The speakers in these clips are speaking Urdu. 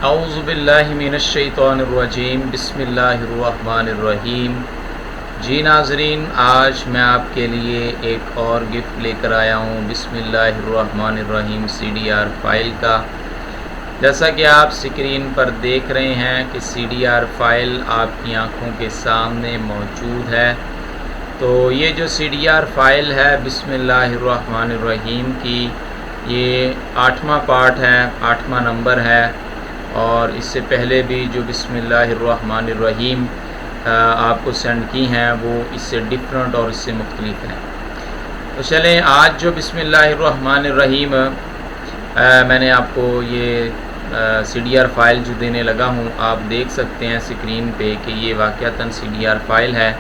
اعوذ باللہ من الشیطان الرجیم بسم اللہ الرحمن الرحیم۔ جی ناظرین، آج میں آپ کے لیے ایک اور گفٹ لے کر آیا ہوں بسم اللہ الرحمن الرحیم CDR فائل کا۔ جیسا کہ آپ سکرین پر دیکھ رہے ہیں کہ CDR فائل آپ کی آنکھوں کے سامنے موجود ہے۔ تو یہ جو CDR فائل ہے بسم اللہ الرحمن الرحیم کی، یہ 8واں پارٹ ہے، 8واں نمبر ہے، اور اس سے پہلے بھی جو بسم اللہ الرحمن الرحیم آپ کو سینڈ کی ہیں وہ اس سے ڈیفرنٹ اور اس سے مختلف ہیں۔ تو چلیں آج جو بسم اللہ الرحمن الرحیم میں نے آپ کو یہ CDR فائل جو دینے لگا ہوں، آپ دیکھ سکتے ہیں سکرین پہ کہ یہ واقعتاً CDR فائل ہے۔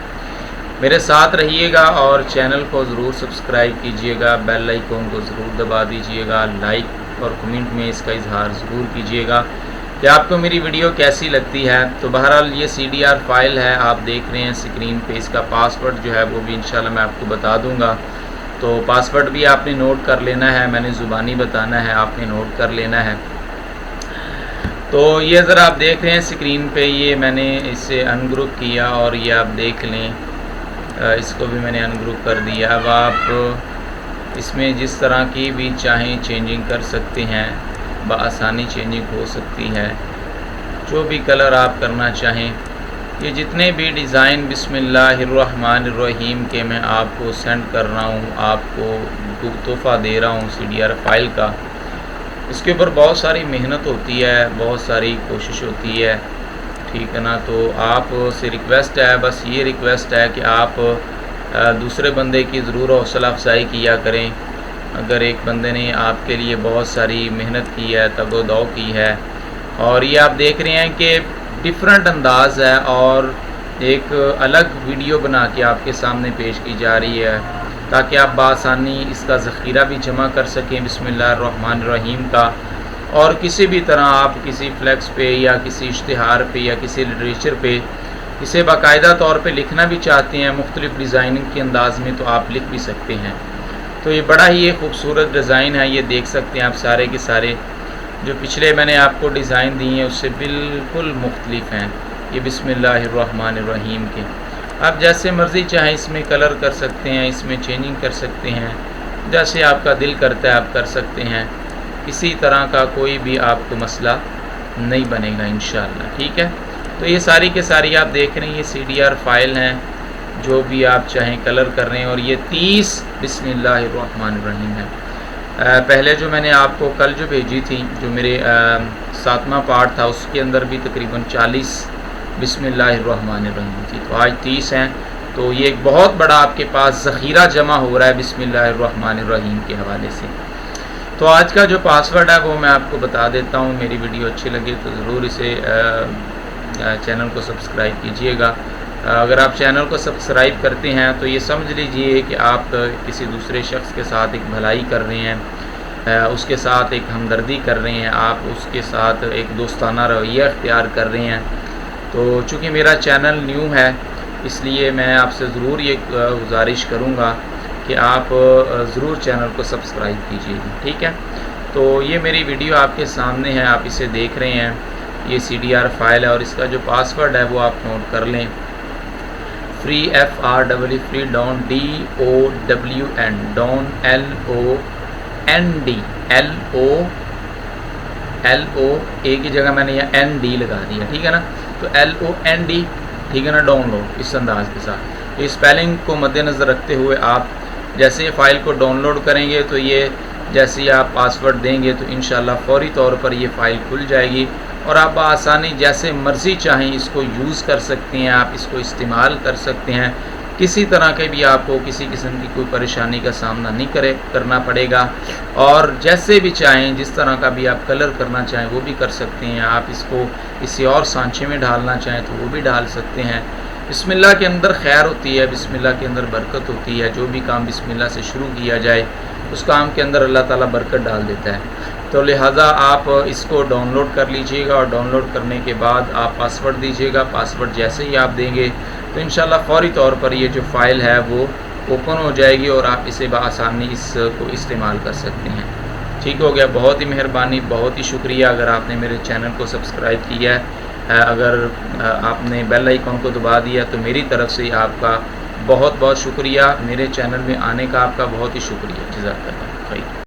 میرے ساتھ رہیے گا اور چینل کو ضرور سبسکرائب کیجئے گا، بیل آئیکن کو ضرور دبا دیجئے گا، لائک اور کمنٹ میں اس کا اظہار ضرور کیجئے گا کہ آپ کو میری ویڈیو کیسی لگتی ہے۔ تو بہرحال یہ CDR فائل ہے، آپ دیکھ رہے ہیں سکرین پہ۔ اس کا پاسورڈ جو ہے وہ بھی انشاءاللہ میں آپ کو بتا دوں گا، تو پاسورڈ بھی آپ نے نوٹ کر لینا ہے، میں نے زبانی بتانا ہے، آپ نے نوٹ کر لینا ہے۔ تو یہ ذرا آپ دیکھ رہے ہیں سکرین پہ، یہ میں نے اسے ان گروپ کیا اور یہ آپ دیکھ لیں، اس کو بھی میں نے ان گروپ کر دیا۔ اب آپ اس میں جس طرح کی بھی چاہیں چینجنگ کر سکتے ہیں، بآسانی چینجنگ ہو سکتی ہے، جو بھی کلر آپ کرنا چاہیں۔ یہ جتنے بھی ڈیزائن بسم اللہ الرحمن الرحیم کے میں آپ کو سینڈ کر رہا ہوں، آپ کو تحفہ دے رہا ہوں CDR فائل کا، اس کے اوپر بہت ساری محنت ہوتی ہے، بہت ساری کوشش ہوتی ہے، ٹھیک ہے نا۔ تو آپ سے ریکویسٹ ہے، بس یہ ریکویسٹ ہے کہ آپ دوسرے بندے کی ضرور حوصلہ افزائی کیا کریں۔ اگر ایک بندے نے آپ کے لیے بہت ساری محنت کی ہے، تگ و دو کی ہے، اور یہ آپ دیکھ رہے ہیں کہ ڈیفرنٹ انداز ہے اور ایک الگ ویڈیو بنا کے آپ کے سامنے پیش کی جا رہی ہے تاکہ آپ بآسانی اس کا ذخیرہ بھی جمع کر سکیں بسم اللہ الرحمن الرحیم کا، اور کسی بھی طرح آپ کسی فلیکس پہ یا کسی اشتہار پہ یا کسی لٹریچر پہ اسے باقاعدہ طور پہ لکھنا بھی چاہتے ہیں مختلف ڈیزائننگ کے انداز میں، تو آپ لکھ بھی سکتے ہیں۔ تو یہ بڑا ہی ایک خوبصورت ڈیزائن ہے، یہ دیکھ سکتے ہیں آپ سارے کے سارے، جو پچھلے میں نے آپ کو ڈیزائن دی ہیں اس سے بالکل مختلف ہیں یہ بسم اللہ الرحمن الرحیم کے۔ آپ جیسے مرضی چاہیں اس میں کلر کر سکتے ہیں، اس میں چینجنگ کر سکتے ہیں، جیسے آپ کا دل کرتا ہے آپ کر سکتے ہیں، کسی طرح کا کوئی بھی آپ کو مسئلہ نہیں بنے گا انشاءاللہ، ٹھیک ہے۔ تو یہ ساری کے ساری آپ دیکھ رہے ہیں یہ CDR فائل ہیں، جو بھی آپ چاہیں کلر کر رہے ہیں، اور یہ 30 بسم اللہ الرحمن الرحیم ہے۔ پہلے جو میں نے آپ کو کل جو بھیجی تھی، جو میرے 7واں پارٹ تھا، اس کے اندر بھی تقریباً 40 بسم اللہ الرحمن الرحیم تھی، تو آج 30 ہیں۔ تو یہ ایک بہت بڑا آپ کے پاس ذخیرہ جمع ہو رہا ہے بسم اللہ الرحمن الرحیم کے حوالے سے۔ تو آج کا جو پاسورڈ ہے وہ میں آپ کو بتا دیتا ہوں، میری ویڈیو اچھی لگے تو ضرور اسے چینل کو سبسکرائب کیجئے گا۔ اگر آپ چینل کو سبسکرائب کرتے ہیں تو یہ سمجھ لیجئے کہ آپ کسی دوسرے شخص کے ساتھ ایک بھلائی کر رہے ہیں، اس کے ساتھ ایک ہمدردی کر رہے ہیں، آپ اس کے ساتھ ایک دوستانہ رویہ اختیار کر رہے ہیں۔ تو چونکہ میرا چینل نیو ہے، اس لیے میں آپ سے ضرور یہ گزارش کروں گا کہ آپ ضرور چینل کو سبسکرائب کیجئے گا، ٹھیک ہے۔ تو یہ میری ویڈیو آپ کے سامنے ہے، آپ اسے دیکھ رہے ہیں، یہ CDR فائل ہے، اور اس کا جو پاسورڈ ہے وہ آپ نوٹ کر لیں، free FREE down DOWN down LOND LO ایک ہی جگہ میں نے یہ ND لگا دیا، ٹھیک ہے نا۔ تو LOND، ٹھیک ہے نا، ڈاؤن لوڈ اس انداز کے ساتھ۔ یہ اسپیلنگ کو مد نظر رکھتے ہوئے آپ جیسے یہ فائل کو ڈاؤن لوڈ کریں گے تو یہ جیسے ہی آپ پاسورڈ دیں گے تو انشاءاللہ فوری طور پر یہ فائل کھل جائے گی، اور آپ بآسانی جیسے مرضی چاہیں اس کو یوز کر سکتے ہیں، آپ اس کو استعمال کر سکتے ہیں، کسی طرح کے بھی آپ کو کسی قسم کی کوئی پریشانی کا سامنا نہیں کرنا پڑے گا، اور جیسے بھی چاہیں جس طرح کا بھی آپ کلر کرنا چاہیں وہ بھی کر سکتے ہیں۔ آپ اس کو کسی اور سانچے میں ڈالنا چاہیں تو وہ بھی ڈال سکتے ہیں۔ بسم اللہ کے اندر خیر ہوتی ہے، بسم اللہ کے اندر برکت ہوتی ہے، جو بھی کام بسم اللہ سے شروع کیا جائے اس کام کے اندر اللہ تعالیٰ برکت ڈال دیتا ہے۔ تو لہٰذا آپ اس کو ڈاؤن لوڈ کر لیجئے گا، اور ڈاؤن لوڈ کرنے کے بعد آپ پاسورڈ دیجئے گا۔ پاسورڈ جیسے ہی آپ دیں گے تو انشاءاللہ فوری طور پر یہ جو فائل ہے وہ اوپن ہو جائے گی، اور آپ اسے بآسانی اس کو استعمال کر سکتے ہیں۔ ٹھیک ہو گیا، بہت ہی مہربانی، بہت ہی شکریہ اگر آپ نے میرے چینل کو سبسکرائب کیا ہے، اگر آپ نے بیل آئیکن کو دبا دیا تو میری طرف سے آپ کا بہت بہت شکریہ، میرے چینل میں آنے کا آپ کا بہت ہی شکریہ، جزاک اللہ خیر۔